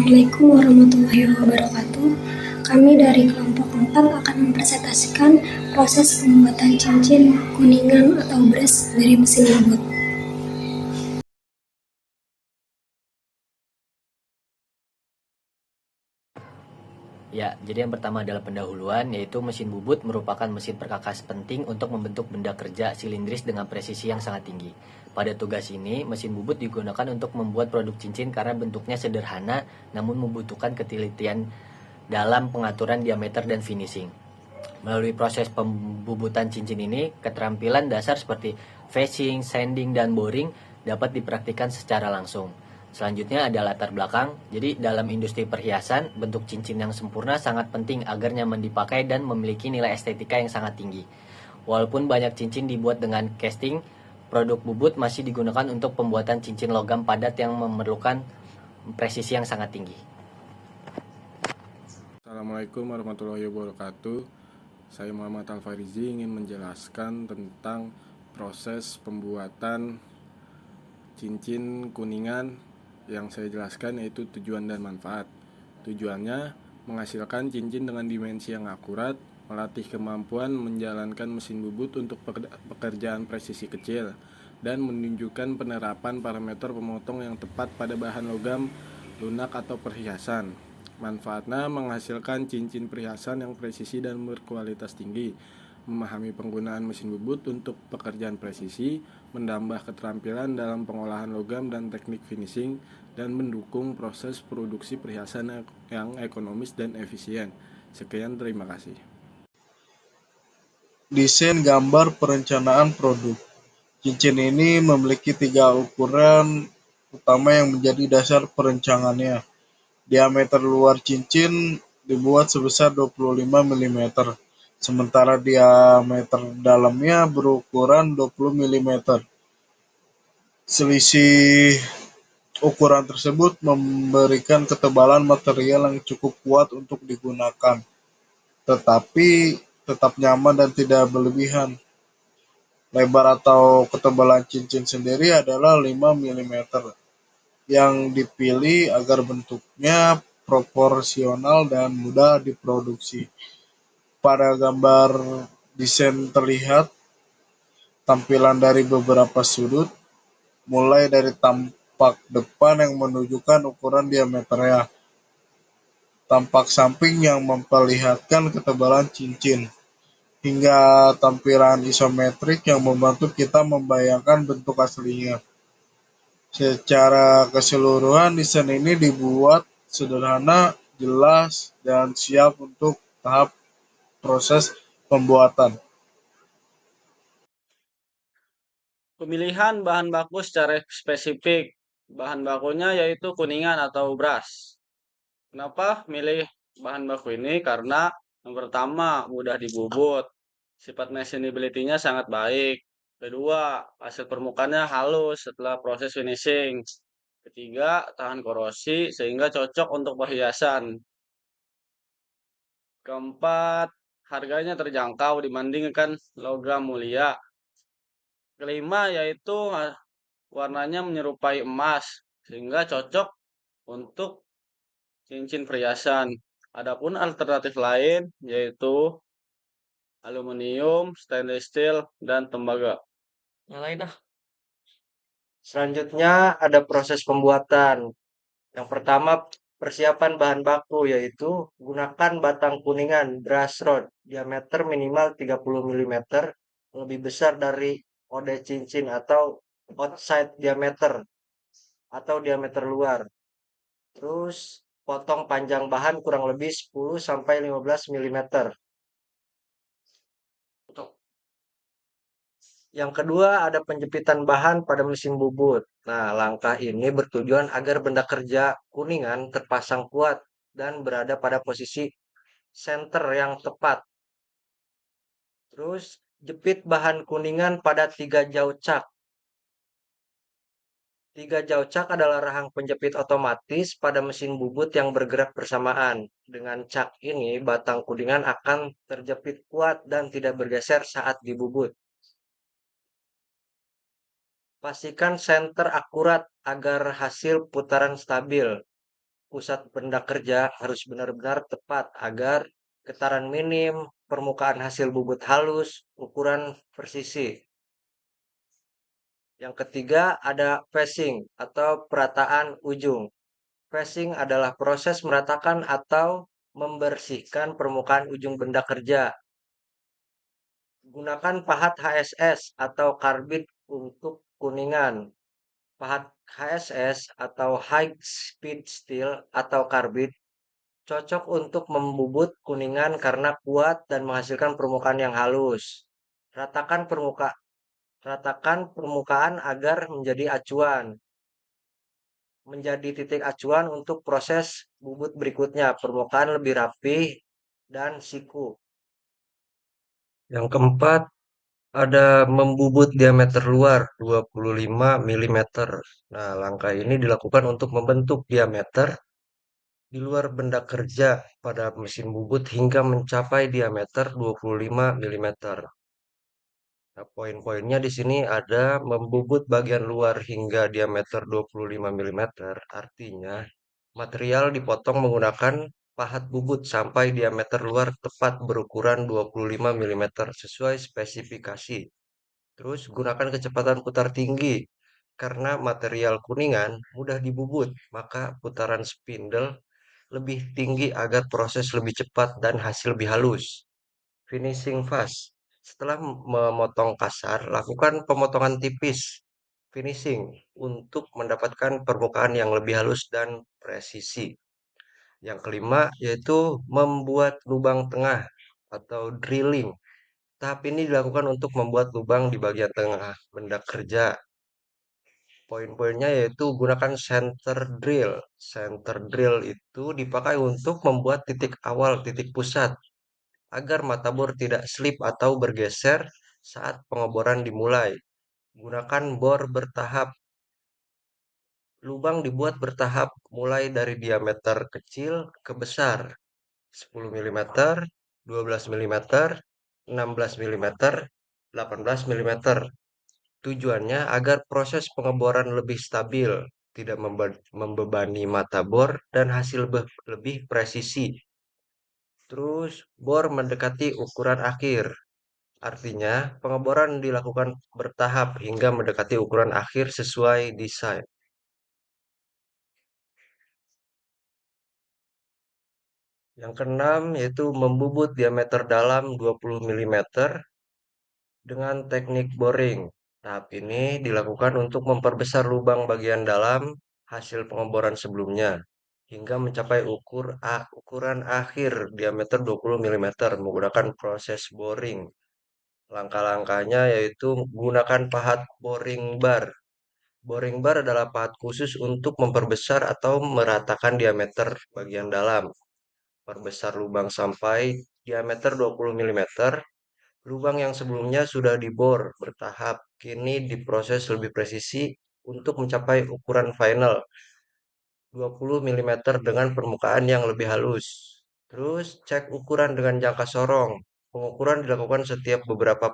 Assalamualaikum warahmatullahi wabarakatuh. Kami dari kelompok 4 akan mempresentasikan proses pembuatan cincin kuningan atau bras dari mesin bubut. Ya, jadi yang pertama adalah pendahuluan, yaitu mesin bubut merupakan mesin perkakas penting untuk membentuk benda kerja silindris dengan presisi yang sangat tinggi. Pada tugas ini, mesin bubut digunakan untuk membuat produk cincin karena bentuknya sederhana namun membutuhkan ketelitian dalam pengaturan diameter dan finishing. Melalui proses pembubutan cincin ini, keterampilan dasar seperti facing, sanding, dan boring dapat dipraktikkan secara langsung. Selanjutnya ada latar belakang. Jadi dalam industri perhiasan, bentuk cincin yang sempurna sangat penting agar nyaman dipakai dan memiliki nilai estetika yang sangat tinggi. Walaupun banyak cincin dibuat dengan casting, produk bubut masih digunakan untuk pembuatan cincin logam padat yang memerlukan presisi yang sangat tinggi. Assalamualaikum warahmatullahi wabarakatuh. Saya Muhammad Alfarizi ingin menjelaskan tentang proses pembuatan cincin kuningan. Yang saya jelaskan yaitu tujuan dan manfaat. Tujuannya menghasilkan cincin dengan dimensi yang akurat, melatih kemampuan menjalankan mesin bubut untuk pekerjaan presisi kecil, dan menunjukkan penerapan parameter pemotong yang tepat pada bahan logam, lunak atau perhiasan. Manfaatnya menghasilkan cincin perhiasan yang presisi dan berkualitas tinggi, memahami penggunaan mesin bubut untuk pekerjaan presisi, menambah keterampilan dalam pengolahan logam dan teknik finishing, dan mendukung proses produksi perhiasan yang ekonomis dan efisien. Sekian, terima kasih. Desain gambar perencanaan produk. Cincin ini memiliki 3 ukuran utama yang menjadi dasar perencanannya. Diameter luar cincin dibuat sebesar 25 mm, sementara diameter dalamnya berukuran 20 mm. Selisih ukuran tersebut memberikan ketebalan material yang cukup kuat untuk digunakan, tetapi tetap nyaman dan tidak berlebihan. Lebar atau ketebalan cincin sendiri adalah 5 mm, yang dipilih agar bentuknya proporsional dan mudah diproduksi. Pada gambar desain terlihat tampilan dari beberapa sudut, mulai dari tampak depan yang menunjukkan ukuran diameternya, tampak samping yang memperlihatkan ketebalan cincin, hingga tampilan isometrik yang membantu kita membayangkan bentuk aslinya. Secara keseluruhan, desain ini dibuat sederhana, jelas, dan siap untuk tahap proses pembuatan. Pemilihan bahan baku secara spesifik. Bahan bakunya yaitu kuningan atau bras. Kenapa milih bahan baku ini? Karena yang pertama mudah dibubut, sifat machinability-nya sangat baik. Kedua, hasil permukaannya halus setelah proses finishing. Ketiga, tahan korosi sehingga cocok untuk perhiasan. Keempat, harganya terjangkau dibandingkan logam mulia. Kelima, yaitu warnanya menyerupai emas sehingga cocok untuk cincin perhiasan. Adapun alternatif lain yaitu aluminium, stainless steel, dan tembaga. Yang lain dah. Selanjutnya ada proses pembuatan. Yang pertama, persiapan bahan baku, yaitu gunakan batang kuningan brush rod diameter minimal 30 mm, lebih besar dari ode cincin atau outside diameter atau diameter luar. Terus potong panjang bahan kurang lebih 10 sampai 15 mm. Yang kedua ada penjepitan bahan pada mesin bubut. Nah, langkah ini bertujuan agar benda kerja kuningan terpasang kuat dan berada pada posisi center yang tepat. Terus jepit bahan kuningan pada 3 jauh cak. 3 jauh cak adalah rahang penjepit otomatis pada mesin bubut yang bergerak bersamaan. Dengan cak ini, batang kuningan akan terjepit kuat dan tidak bergeser saat dibubut. Pastikan senter akurat agar hasil putaran stabil. pusat benda kerja harus benar-benar tepat agar getaran minim, permukaan hasil bubut halus, ukuran presisi. Yang ketiga ada facing atau perataan ujung. Facing adalah proses meratakan atau membersihkan permukaan ujung benda kerja. Gunakan pahat HSS atau karbid untuk kuningan. Pahat HSS atau high speed steel atau karbid cocok untuk membubut kuningan karena kuat dan menghasilkan permukaan yang halus. Ratakan ratakan permukaan agar menjadi acuan. Menjadi titik acuan untuk proses bubut berikutnya. Permukaan lebih rapi dan siku. Yang keempat, ada membubut diameter luar 25 mm. Nah, langkah ini dilakukan untuk membentuk diameter di luar benda kerja pada mesin bubut hingga mencapai diameter 25 mm. Nah, poin-poinnya di sini ada membubut bagian luar hingga diameter 25 mm, artinya material dipotong menggunakan pahat bubut sampai diameter luar tepat berukuran 25 mm sesuai spesifikasi. Terus gunakan kecepatan putar tinggi. Karena material kuningan mudah dibubut, maka putaran spindle lebih tinggi agar proses lebih cepat dan hasil lebih halus. Finishing fast. Setelah memotong kasar, lakukan pemotongan tipis finishing untuk mendapatkan permukaan yang lebih halus dan presisi. Yang kelima yaitu membuat lubang tengah atau drilling. Tahap ini dilakukan untuk membuat lubang di bagian tengah benda kerja. Poin-poinnya yaitu gunakan center drill. Center drill itu dipakai untuk membuat titik awal titik pusat agar mata bor tidak slip atau bergeser saat pengeboran dimulai. Gunakan bor bertahap. Lubang dibuat bertahap mulai dari diameter kecil ke besar. 10 mm, 12 mm, 16 mm, 18 mm. Tujuannya agar proses pengeboran lebih stabil, tidak membebani mata bor, dan hasil lebih presisi. Terus, bor mendekati ukuran akhir. Artinya, pengeboran dilakukan bertahap hingga mendekati ukuran akhir sesuai desain. Yang keenam yaitu membubut diameter dalam 20 mm dengan teknik boring. Tahap ini dilakukan untuk memperbesar lubang bagian dalam hasil pengeboran sebelumnya hingga mencapai ukuran akhir diameter 20 mm menggunakan proses boring. Langkah-langkahnya yaitu gunakan pahat boring bar. Boring bar adalah pahat khusus untuk memperbesar atau meratakan diameter bagian dalam. Perbesar lubang sampai diameter 20 mm. Lubang yang sebelumnya sudah dibor bertahap, kini diproses lebih presisi untuk mencapai ukuran final 20 mm dengan permukaan yang lebih halus. Terus cek ukuran dengan jangka sorong. Pengukuran dilakukan setiap beberapa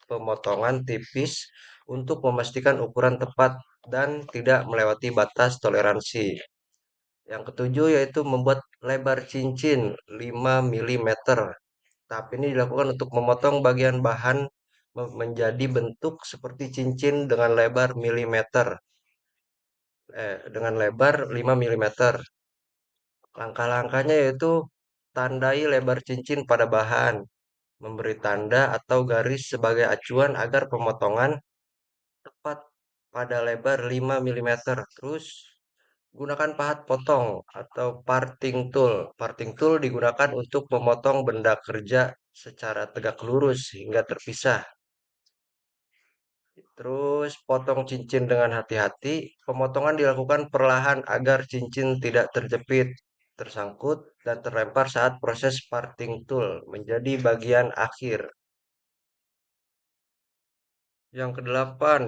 pemotongan tipis untuk memastikan ukuran tepat dan tidak melewati batas toleransi. Yang ketujuh yaitu membuat lebar cincin 5 mm. Tahap ini dilakukan untuk memotong bagian bahan menjadi bentuk seperti cincin dengan lebar milimeter. Dengan lebar 5 mm. Langkah-langkahnya yaitu tandai lebar cincin pada bahan, memberi tanda atau garis sebagai acuan agar pemotongan tepat pada lebar 5 mm. Terus gunakan pahat potong atau parting tool. Parting tool digunakan untuk memotong benda kerja secara tegak lurus hingga terpisah. Terus potong cincin dengan hati-hati. Pemotongan dilakukan perlahan agar cincin tidak terjepit, tersangkut, dan terlempar saat proses parting tool menjadi bagian akhir. Yang kedelapan,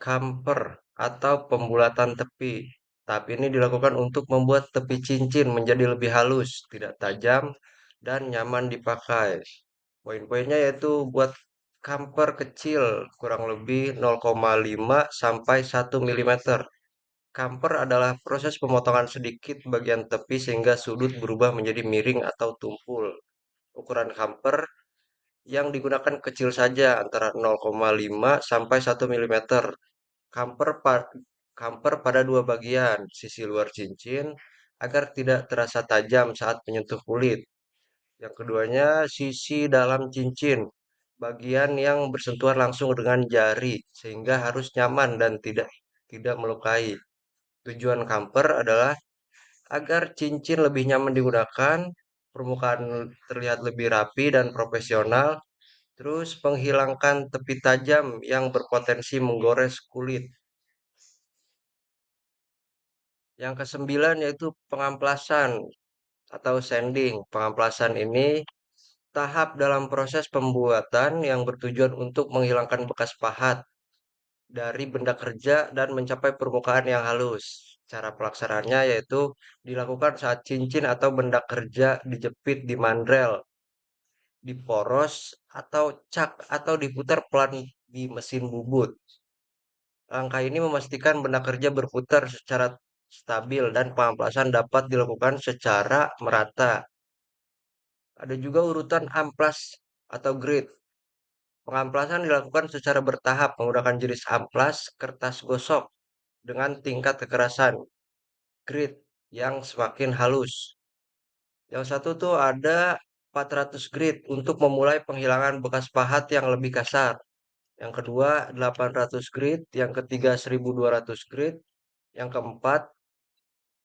camper atau pembulatan tepi. Tahap ini dilakukan untuk membuat tepi cincin menjadi lebih halus, tidak tajam, dan nyaman dipakai. Poin-poinnya yaitu buat camper kecil kurang lebih 0,5 sampai 1 mm. Kamper adalah proses pemotongan sedikit bagian tepi sehingga sudut berubah menjadi miring atau tumpul. Ukuran kamper yang digunakan kecil saja antara 0,5 sampai 1 mm. Kamper, kamper pada dua bagian, sisi luar cincin, agar tidak terasa tajam saat menyentuh kulit. Yang keduanya, sisi dalam cincin, bagian yang bersentuhan langsung dengan jari, sehingga harus nyaman dan tidak melukai. Tujuan kamper adalah agar cincin lebih nyaman digunakan, permukaan terlihat lebih rapi dan profesional, terus menghilangkan tepi tajam yang berpotensi menggores kulit. Yang kesembilan yaitu pengamplasan atau sanding. Pengamplasan ini tahap dalam proses pembuatan yang bertujuan untuk menghilangkan bekas pahat dari benda kerja dan mencapai permukaan yang halus. Cara pelaksanaannya yaitu dilakukan saat cincin atau benda kerja dijepit di mandrel, diporos, atau cak, atau diputar pelan di mesin bubut. Langkah ini memastikan benda kerja berputar secara stabil dan pengamplasan dapat dilakukan secara merata. Ada juga urutan amplas atau grid. Pengamplasan dilakukan secara bertahap menggunakan jenis amplas kertas gosok dengan tingkat kekerasan grid yang semakin halus. Yang satu tuh ada 400 grid untuk memulai penghilangan bekas pahat yang lebih kasar. Yang kedua 800 grid, yang ketiga 1200 grid, yang keempat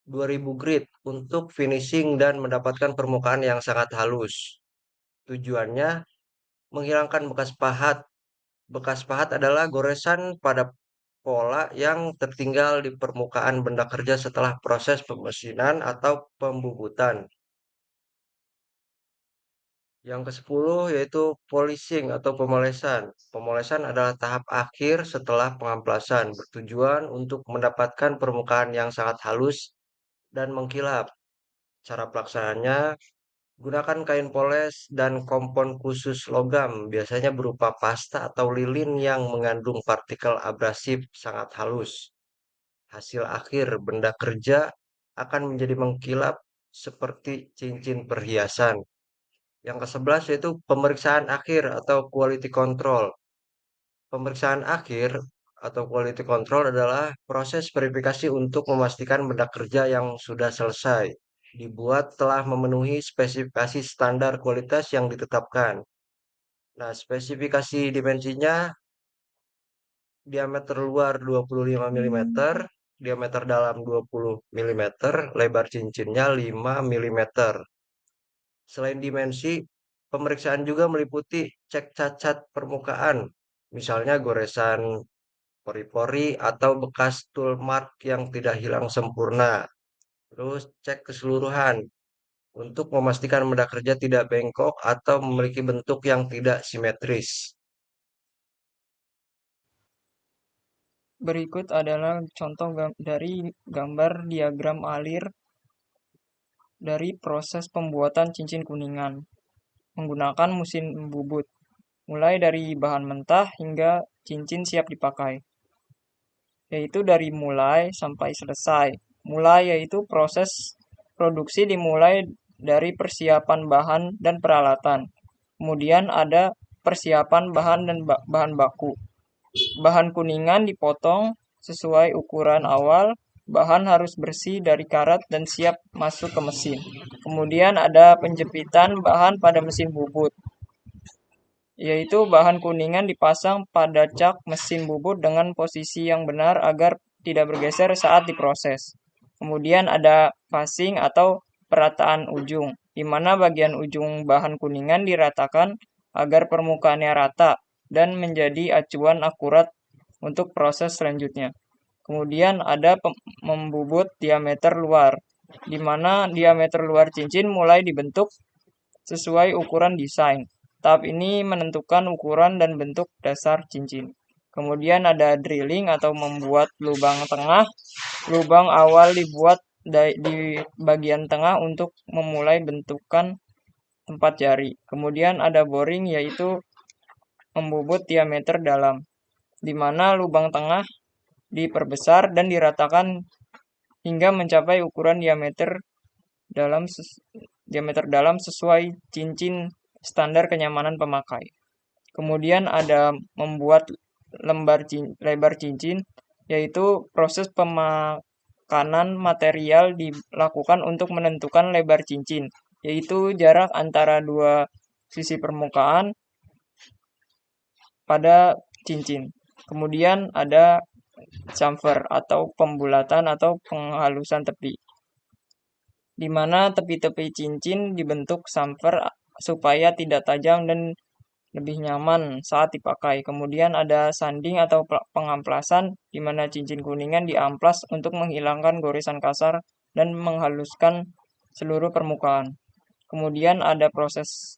2000 grid untuk finishing dan mendapatkan permukaan yang sangat halus. Tujuannya menghilangkan bekas pahat. Bekas pahat adalah goresan pada pola yang tertinggal di permukaan benda kerja setelah proses pemesinan atau pembubutan. Yang ke-10 yaitu polishing atau pemolesan. Pemolesan adalah tahap akhir setelah pengamplasan, bertujuan untuk mendapatkan permukaan yang sangat halus dan mengkilap. Cara pelaksanaannya, gunakan kain poles dan kompon khusus logam, biasanya berupa pasta atau lilin yang mengandung partikel abrasif sangat halus. Hasil akhir benda kerja akan menjadi mengkilap seperti cincin perhiasan. Yang ke-11 yaitu pemeriksaan akhir atau quality control. Pemeriksaan akhir atau quality control adalah proses verifikasi untuk memastikan benda kerja yang sudah selesai dibuat telah memenuhi spesifikasi standar kualitas yang ditetapkan. Nah, spesifikasi dimensinya diameter luar 25 mm, diameter dalam 20 mm, lebar cincinnya 5 mm. Selain dimensi, pemeriksaan juga meliputi cek cacat permukaan, misalnya goresan pori-pori atau bekas tool mark yang tidak hilang sempurna. Terus cek keseluruhan untuk memastikan benda kerja tidak bengkok atau memiliki bentuk yang tidak simetris. Berikut adalah contoh dari gambar diagram alir dari proses pembuatan cincin kuningan menggunakan mesin bubut, mulai dari bahan mentah hingga cincin siap dipakai, yaitu dari mulai sampai selesai. Mulai yaitu proses produksi dimulai dari persiapan bahan dan peralatan. Kemudian ada persiapan bahan dan bahan baku. Bahan kuningan dipotong sesuai ukuran awal. Bahan harus bersih dari karat dan siap masuk ke mesin. Kemudian ada penjepitan bahan pada mesin bubut, yaitu bahan kuningan dipasang pada cak mesin bubut dengan posisi yang benar agar tidak bergeser saat diproses. Kemudian ada passing atau perataan ujung, di mana bagian ujung bahan kuningan diratakan agar permukaannya rata dan menjadi acuan akurat untuk proses selanjutnya. Kemudian ada membubut diameter luar, di mana diameter luar cincin mulai dibentuk sesuai ukuran desain. Tahap ini menentukan ukuran dan bentuk dasar cincin. Kemudian ada drilling atau membuat lubang tengah. Lubang awal dibuat di bagian tengah untuk memulai bentukan tempat jari. Kemudian ada boring, yaitu membubut diameter dalam, di mana lubang tengah diperbesar dan diratakan hingga mencapai ukuran diameter dalam sesuai cincin standar kenyamanan pemakai. Kemudian ada membuat lebar cincin, yaitu proses pemakanan material dilakukan untuk menentukan lebar cincin, yaitu jarak antara dua sisi permukaan pada cincin. Kemudian ada chamfer atau pembulatan atau penghalusan tepi, di mana tepi-tepi cincin dibentuk chamfer supaya tidak tajam dan lebih nyaman saat dipakai. Kemudian ada sanding atau pengamplasan, di mana cincin kuningan diamplas untuk menghilangkan goresan kasar dan menghaluskan seluruh permukaan. Kemudian ada proses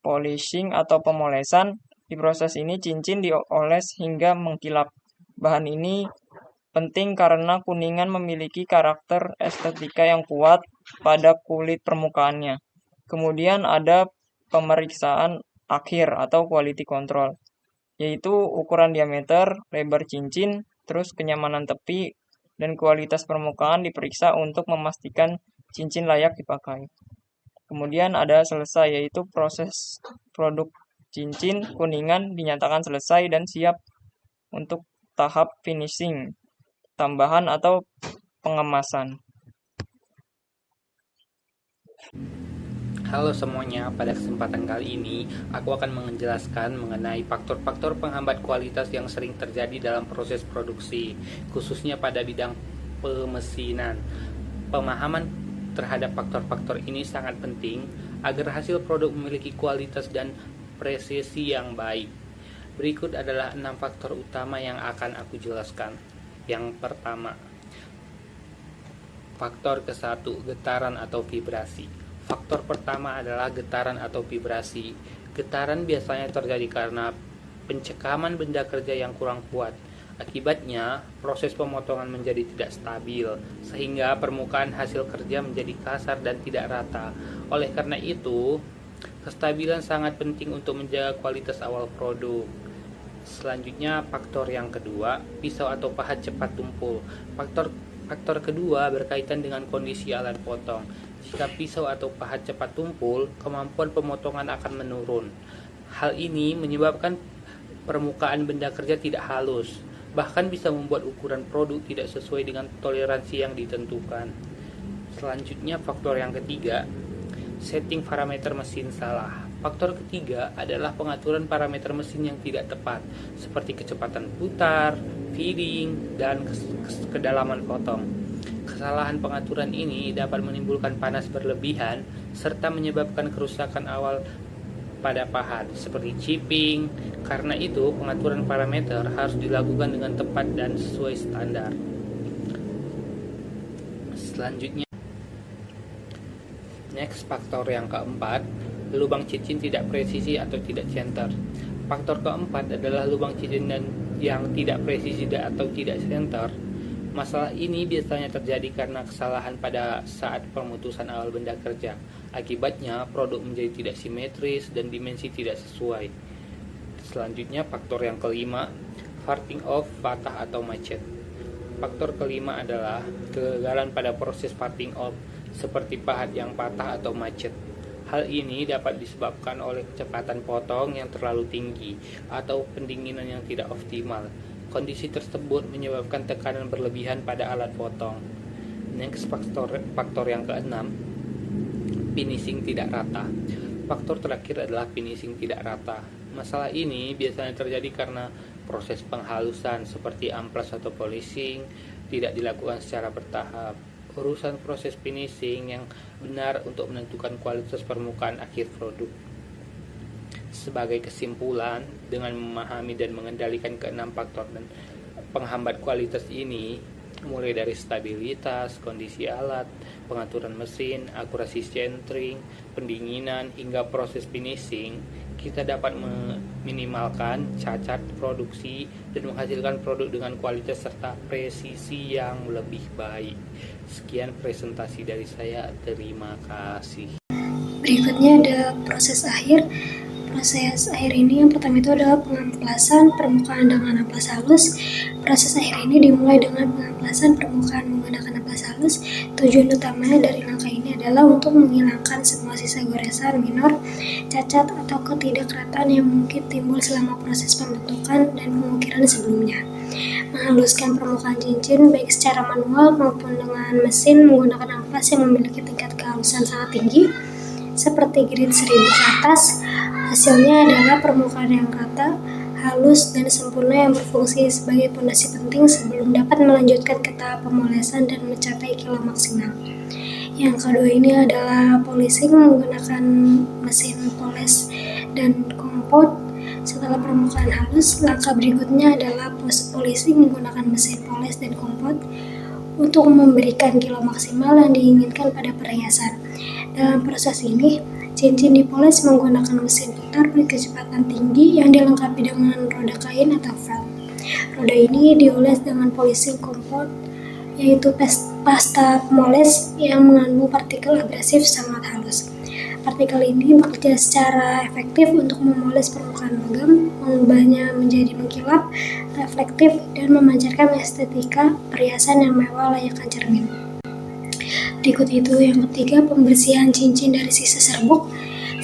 polishing atau pemolesan. Di proses ini cincin dioles hingga mengkilap. Bahan ini penting karena kuningan memiliki karakter estetika yang kuat pada kulit permukaannya. Kemudian ada pemeriksaan akhir atau quality control, yaitu ukuran diameter, lebar cincin, terus kenyamanan tepi, dan kualitas permukaan diperiksa untuk memastikan cincin layak dipakai. Kemudian ada selesai, yaitu proses produk cincin kuningan dinyatakan selesai dan siap untuk tahap finishing, tambahan atau pengemasan. Halo semuanya, pada kesempatan kali ini aku akan menjelaskan mengenai faktor-faktor penghambat kualitas yang sering terjadi dalam proses produksi, khususnya pada bidang pemesinan. Pemahaman terhadap faktor-faktor ini sangat penting agar hasil produk memiliki kualitas dan presisi yang baik. Berikut adalah 6 faktor utama yang akan aku jelaskan. Yang pertama, faktor ke-1, getaran atau vibrasi. Faktor pertama adalah getaran atau vibrasi. Getaran biasanya terjadi karena pencekaman benda kerja yang kurang kuat. Akibatnya, proses pemotongan menjadi tidak stabil, sehingga permukaan hasil kerja menjadi kasar dan tidak rata. Oleh karena itu, kestabilan sangat penting untuk menjaga kualitas awal produk. Selanjutnya, faktor yang kedua, pisau atau pahat cepat tumpul. Faktor kedua berkaitan dengan kondisi alat potong. Jika pisau atau pahat cepat tumpul, kemampuan pemotongan akan menurun. Hal ini menyebabkan permukaan benda kerja tidak halus, bahkan bisa membuat ukuran produk tidak sesuai dengan toleransi yang ditentukan. Selanjutnya, faktor yang ketiga, setting parameter mesin salah. Faktor ketiga adalah pengaturan parameter mesin yang tidak tepat, seperti kecepatan putar, feeding, dan kedalaman potong. Kesalahan pengaturan ini dapat menimbulkan panas berlebihan serta menyebabkan kerusakan awal pada pahat, seperti chipping. Karena itu, pengaturan parameter harus dilakukan dengan tepat dan sesuai standar. Selanjutnya, next, faktor yang keempat, lubang cincin tidak presisi atau tidak center. Faktor keempat adalah lubang cincin yang tidak presisi atau tidak center. Masalah ini biasanya terjadi karena kesalahan pada saat pemutusan awal benda kerja. Akibatnya, produk menjadi tidak simetris dan dimensi tidak sesuai. Selanjutnya, faktor yang kelima, farthing off, patah atau macet. Faktor kelima adalah kegagalan pada proses farthing off, seperti pahat yang patah atau macet. Hal ini dapat disebabkan oleh kecepatan potong yang terlalu tinggi atau pendinginan yang tidak optimal. Kondisi tersebut menyebabkan tekanan berlebihan pada alat potong. Next, faktor yang keenam, finishing tidak rata. Faktor terakhir adalah finishing tidak rata. Masalah ini biasanya terjadi karena proses penghalusan seperti amplas atau polishing tidak dilakukan secara bertahap. Urusan proses finishing yang benar untuk menentukan kualitas permukaan akhir produk. Sebagai kesimpulan, dengan memahami dan mengendalikan keenam faktor dan penghambat kualitas ini, mulai dari stabilitas, kondisi alat, pengaturan mesin, akurasi centering, pendinginan, hingga proses finishing, kita dapat meminimalkan cacat produksi dan menghasilkan produk dengan kualitas serta presisi yang lebih baik. Sekian presentasi dari saya, terima kasih. Berikutnya ada proses akhir. Proses akhir ini yang pertama itu adalah pengamplasan permukaan dengan amplas halus. Proses akhir ini dimulai dengan pengamplasan permukaan menggunakan amplas halus. Tujuan utamanya dari langkah ini adalah untuk menghilangkan semua sisa goresan minor, cacat, atau ketidakrataan yang mungkin timbul selama proses pembentukan dan pengukiran sebelumnya. Menghaluskan permukaan cincin baik secara manual maupun dengan mesin menggunakan amplas yang memiliki tingkat kehalusan sangat tinggi seperti grid 1000 ke atas. Hasilnya adalah permukaan yang rata, halus, dan sempurna yang berfungsi sebagai pondasi penting sebelum dapat melanjutkan ke tahap pemolesan dan mencapai kilau maksimal. Yang kedua ini adalah polishing menggunakan mesin poles dan kompot. Setelah permukaan halus, langkah berikutnya adalah post polishing menggunakan mesin poles dan kompot untuk memberikan kilau maksimal yang diinginkan pada perhiasan. Dalam proses ini, cincin dipoles menggunakan mesin putar berkecepatan tinggi yang dilengkapi dengan roda kain atau felt. Roda ini dioles dengan polishing kompot, yaitu pasta pemoles yang mengandung partikel abrasif sangat halus. Partikel ini bekerja secara efektif untuk memoles permukaan logam, mengubahnya menjadi mengkilap, reflektif, dan memancarkan estetika perhiasan yang mewah layaknya cermin. Berikut itu yang ketiga, pembersihan cincin dari sisa serbuk.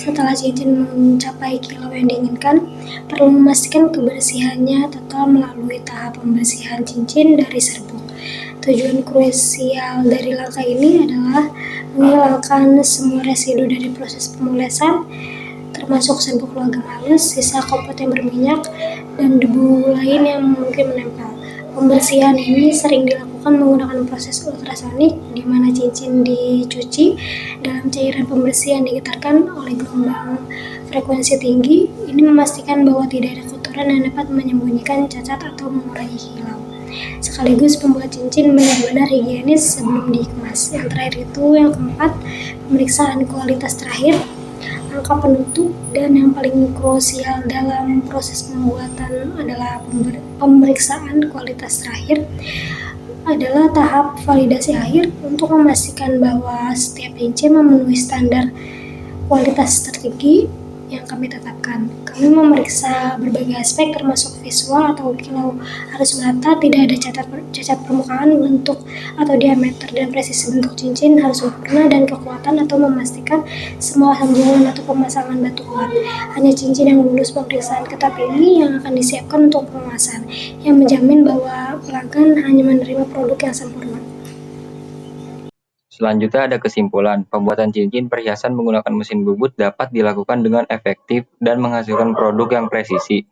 Setelah cincin mencapai kilau yang diinginkan, perlu memastikan kebersihannya total melalui tahap pembersihan cincin dari serbuk. Tujuan krusial dari langkah ini adalah menghilangkan semua residu dari proses pemolesan, termasuk serbuk logam halus, sisa kompot yang berminyak, dan debu lain yang mungkin menempel. Pembersihan ini sering dilakukan menggunakan proses ultrasonik, di mana cincin dicuci dalam cairan pembersih yang digetarkan oleh gelombang frekuensi tinggi. Ini memastikan bahwa tidak ada kotoran yang dapat menyembunyikan cacat atau mengurangi kilau. Sekaligus membuat cincin benar-benar higienis sebelum dikemas. Yang terakhir itu yang keempat, pemeriksaan kualitas terakhir. Angka penutup dan yang paling krusial dalam proses pembuatan adalah pemeriksaan kualitas terakhir adalah tahap validasi akhir untuk memastikan bahwa setiap cincin memenuhi standar kualitas tertinggi yang kami tetapkan. Kami memeriksa berbagai aspek termasuk visual atau kilau harus merata, tidak ada cacat permukaan, bentuk atau diameter, dan presisi bentuk cincin harus sempurna, dan kekuatan atau memastikan semua sambungan atau pemasangan batu kuat. Hanya cincin yang lulus pemeriksaan ketat ini yang akan disiapkan untuk pengemasan, yang menjamin bahwa pelanggan hanya menerima produk yang sempurna. Selanjutnya ada kesimpulan, pembuatan cincin perhiasan menggunakan mesin bubut dapat dilakukan dengan efektif dan menghasilkan produk yang presisi.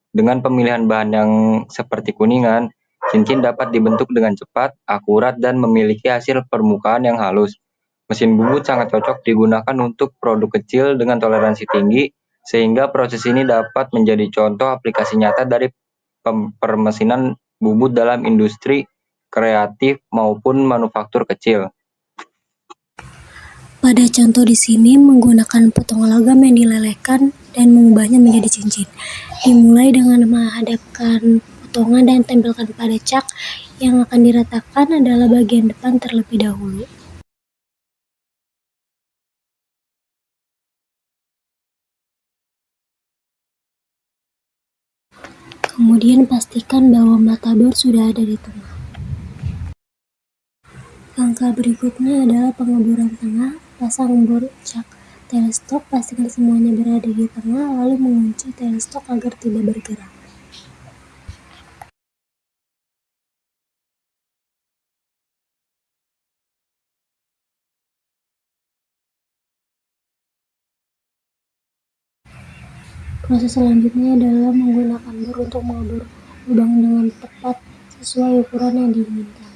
Dengan pemilihan bahan yang seperti kuningan, cincin dapat dibentuk dengan cepat, akurat, dan memiliki hasil permukaan yang halus. Mesin bubut sangat cocok digunakan untuk produk kecil dengan toleransi tinggi, sehingga proses ini dapat menjadi contoh aplikasi nyata dari permesinan bubut dalam industri kreatif maupun manufaktur kecil. Pada contoh di sini menggunakan potongan logam yang dilelehkan dan mengubahnya menjadi cincin. Dimulai dengan menghadapkan potongan dan tempelkan pada cak. Yang akan diratakan adalah bagian depan terlebih dahulu. Kemudian pastikan bahwa matador sudah ada di tengah. Langkah berikutnya adalah pengeburan tengah. Pasang bor cak teleskop, pastikan semuanya berada di tengah, lalu mengunci teleskop agar tidak bergerak. Proses selanjutnya adalah menggunakan bor untuk mengebor lubang dengan tepat sesuai ukuran yang diinginkan.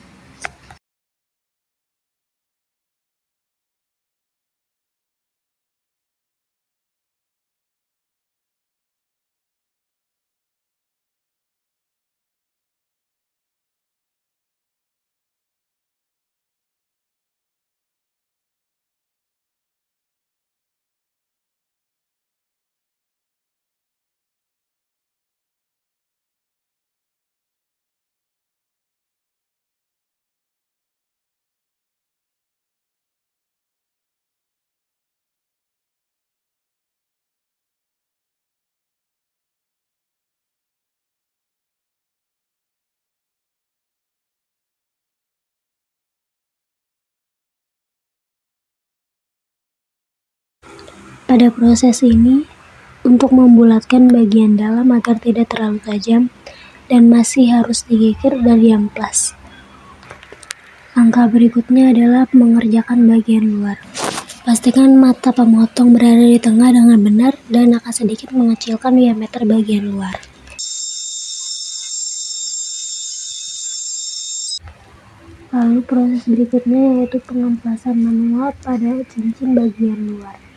Pada proses ini, untuk membulatkan bagian dalam agar tidak terlalu tajam dan masih harus digigit dan diamplas. Langkah berikutnya adalah mengerjakan bagian luar. Pastikan mata pemotong berada di tengah dengan benar dan akan sedikit mengecilkan diameter bagian luar. Lalu proses berikutnya yaitu pengamplasan manual pada cincin bagian luar.